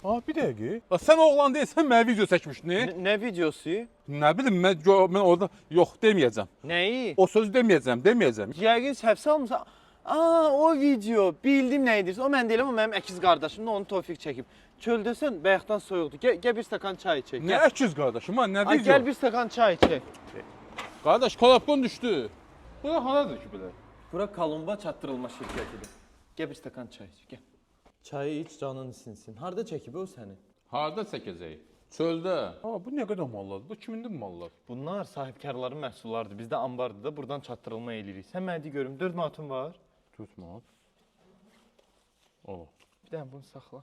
Bir dəqiqə. Sən oğlan deyilsən, mənə video çəkmişdin. Nə videosu? Nə bilim, mən orada yox deməyəcəm. Nəyi? O sözü deməyəcəm. Yəqin səhv salmısan. O video. Bildim nə edirsən. O mən deyiləm, o mənim əkiz qardaşımdır, onu Tofiq çəkib. Çöldəsən, bayaqdan soyuqdur. Gəl bir stəkan çay çək. Nə əkiz qardaşım, nə video? Gəl bir stəkan çay çək. Qardaş, kolapkon düşdü. Bura haradır ki belə? Bura Kolumba çatdırılma şirkətidir. Gəl bir stəkan çay iç, gəl. Çayı iç, canın isinsin. Harda çəkib o səni? Harda çəkəcək? Çöldə. Bu nə qədər mallardır? Bu kimindir mallar? Bunlar sahibkarların məhsullarıdır. Bizdə ambardır da, buradan çatdırılma eləyirik. Sən mənə deyə görüm, 4 manatın var? 4 manat. Bir dənə bunu saxla.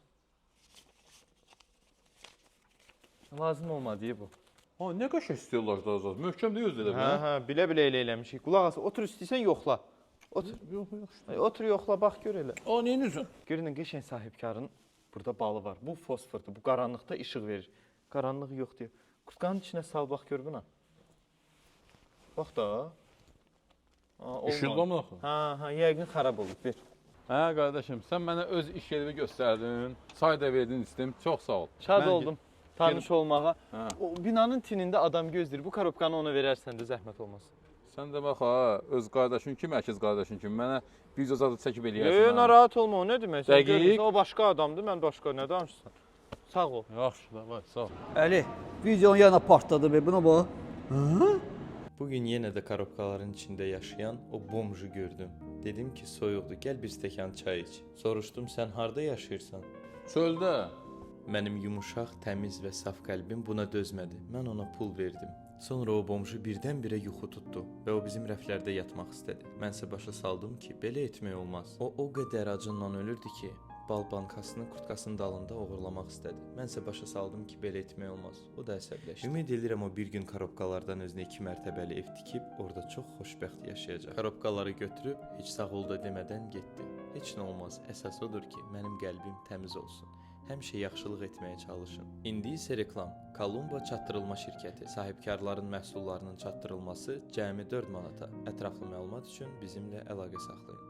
Lazım olmadı bu. Nə qəşəng istiyorlar da azad. Möhkəm deyil özü elə. Bilə-bilə elə eləmişik. Qulaq as, otur istəyirsən yoxla. Otur. Yox. Otur yoxla, bax gör elə. Neyin üzün? Görün qəşəng sahibkarın burada balı var. Bu fosfordur. Bu qaranlıqda işıq verir. Qaranlıq yox deyir. Qurtqanın içinə sal bax gör buna. Bax da. İşıqlamı axı. Yəqin xarab olub. Ver. Qardaşım, sən mənə öz iş yerimi göstərdin. Çay da verdin istim. Çox sağ ol. Şad oldum tanış olmağa. O binanın tinində adam gözləyir. Bu korobkanı ona verərsən də zəhmət olmaz. Sən də bax öz qardaşın kimi, əkiz qardaşın kimi mənə video zadı çəkib eləyərsən. Narahat olma, o nə demək? Dəqiq. O başqa adamdır, mən başqa, nə danışırsan? Sağ ol. Yaxşı, davay, sağ ol. Əli, videonun yana partladı be, buna bax. Bugün yenə də korobkaların içində yaşayan o bomju gördüm. Dedim ki, soyuqdur, gəl bir stəkan çay iç. Soruşdum, sən harda yaşayırsan? Çöldə. Mənim yumuşaq, təmiz və saf qəlbim buna dözmədi. Mən ona pul verdim. Sonra o bomju birdən-birə yuxu tutdu və o bizim rəflərdə yatmaq istədi. Mənsə başa saldım ki, belə etmək olmaz. O qədər acından ölürdü ki, bal bankasını kurtkasının dalında oğurlamaq istədi. Mənsə başa saldım ki, belə etmək olmaz. O da əsəbləşdi. Ümid edirəm o bir gün korobkalardan özünə 2 mərtəbəli ev tikib, orada çox xoşbəxt yaşayacaq. Korobkaları götürüb heç sağ ol da demədən getdi. Heç nə olmaz. Əsas odur ki, mənim qəlbim təmiz olsun. Həmişə yaxşılıq etməyə çalışın. İndi isə reklam. Kolumba çatdırılma şirkəti. Sahibkarların məhsullarının çatdırılması cəmi 4 manata. Ətraflı məlumat üçün bizimlə əlaqə saxlayın.